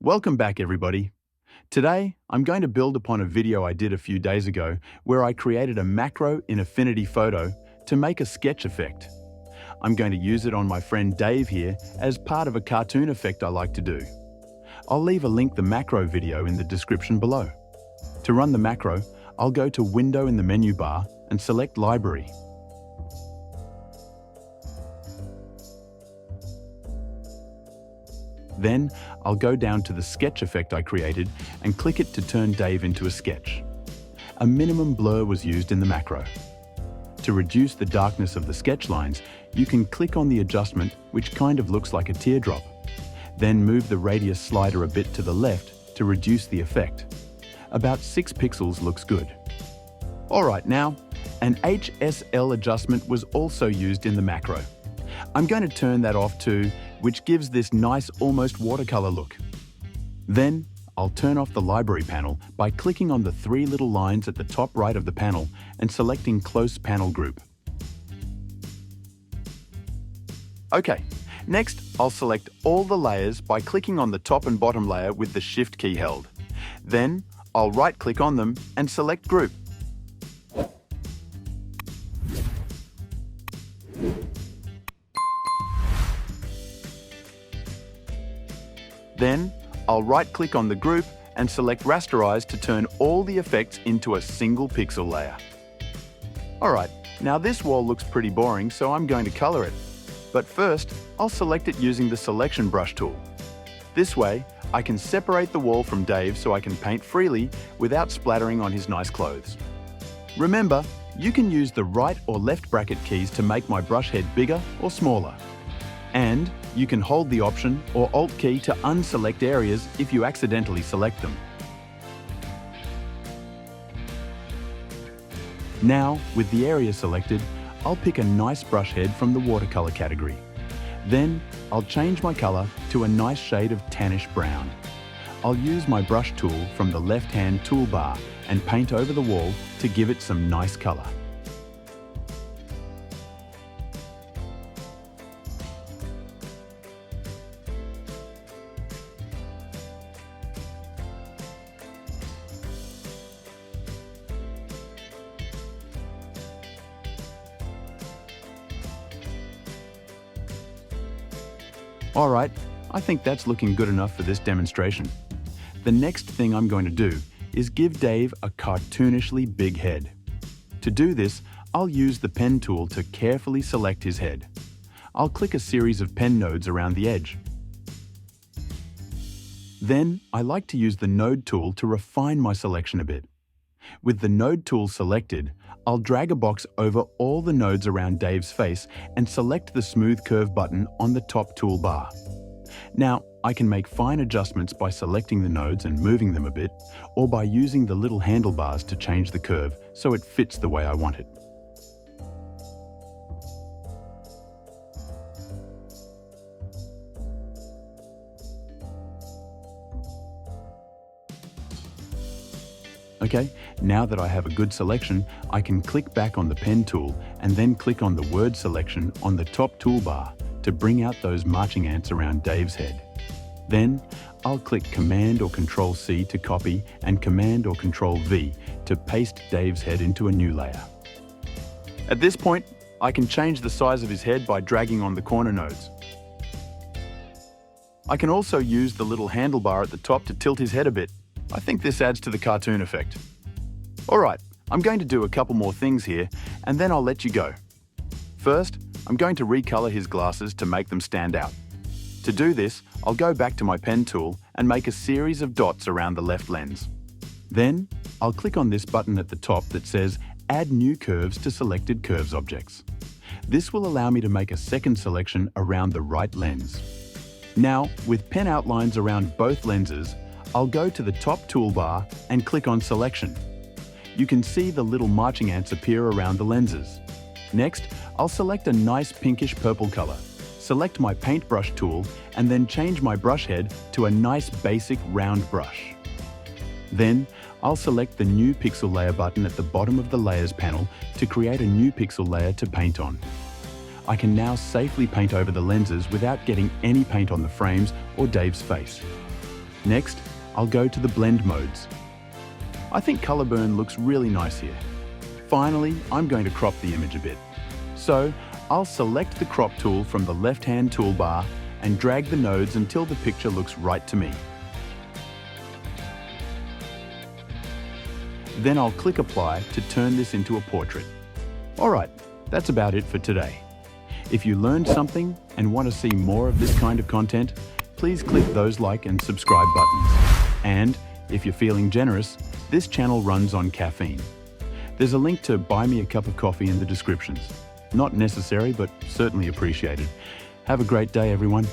Welcome back, everybody. Today, I'm going to build upon a video I did a few days ago where I created a macro in Affinity Photo to make a sketch effect. I'm going to use it on my friend Dave here as part of a cartoon effect I like to do. I'll leave a link to the macro video in the description below. To run the macro, I'll go to Window in the menu bar and select Library. Then, I'll go down to the sketch effect I created and click it to turn Dave into a sketch. A minimum blur was used in the macro. To reduce the darkness of the sketch lines, you can click on the adjustment, which kind of looks like a teardrop. Then move the radius slider a bit to the left to reduce the effect. About 6 pixels looks good. Alright, now, an HSL adjustment was also used in the macro. I'm going to turn that off too, which gives this nice almost watercolor look. Then, I'll turn off the library panel by clicking on the 3 little lines at the top right of the panel and selecting Close Panel Group. Okay, next I'll select all the layers by clicking on the top and bottom layer with the Shift key held. Then, I'll right-click on them and select Group. Then, I'll right-click on the group and select Rasterize to turn all the effects into a single pixel layer. Alright, now this wall looks pretty boring, so I'm going to color it. But first, I'll select it using the Selection Brush tool. This way, I can separate the wall from Dave so I can paint freely without splattering on his nice clothes. Remember, you can use the right or left bracket keys to make my brush head bigger or smaller. And you can hold the Option or Alt key to unselect areas if you accidentally select them. Now, with the area selected, I'll pick a nice brush head from the watercolor category. Then, I'll change my color to a nice shade of tannish brown. I'll use my brush tool from the left-hand toolbar and paint over the wall to give it some nice color. Alright, I think that's looking good enough for this demonstration. The next thing I'm going to do is give Dave a cartoonishly big head. To do this, I'll use the pen tool to carefully select his head. I'll click a series of pen nodes around the edge. Then, I like to use the node tool to refine my selection a bit. With the node tool selected, I'll drag a box over all the nodes around Dave's face and select the Smooth Curve button on the top toolbar. Now, I can make fine adjustments by selecting the nodes and moving them a bit, or by using the little handlebars to change the curve so it fits the way I want it. Okay, now that I have a good selection, I can click back on the pen tool and then click on the word selection on the top toolbar to bring out those marching ants around Dave's head. Then, I'll click Command or Control C to copy and Command or Control V to paste Dave's head into a new layer. At this point, I can change the size of his head by dragging on the corner nodes. I can also use the little handlebar at the top to tilt his head a bit. I think this adds to the cartoon effect. Alright, I'm going to do a couple more things here, and then I'll let you go. First, I'm going to recolor his glasses to make them stand out. To do this, I'll go back to my pen tool and make a series of dots around the left lens. Then, I'll click on this button at the top that says Add New Curves to Selected Curves Objects. This will allow me to make a second selection around the right lens. Now, with pen outlines around both lenses, I'll go to the top toolbar and click on Selection. You can see the little marching ants appear around the lenses. Next, I'll select a nice pinkish purple color. Select my paintbrush tool and then change my brush head to a nice basic round brush. Then, I'll select the New Pixel Layer button at the bottom of the Layers panel to create a new pixel layer to paint on. I can now safely paint over the lenses without getting any paint on the frames or Dave's face. Next, I'll go to the blend modes. I think color burn looks really nice here. Finally, I'm going to crop the image a bit. So, I'll select the crop tool from the left-hand toolbar and drag the nodes until the picture looks right to me. Then I'll click Apply to turn this into a portrait. Alright, that's about it for today. If you learned something and want to see more of this kind of content, please click those like and subscribe buttons. And if you're feeling generous, this channel runs on caffeine. There's a link to buy me a cup of coffee in the descriptions. Not necessary, but certainly appreciated. Have a great day, everyone.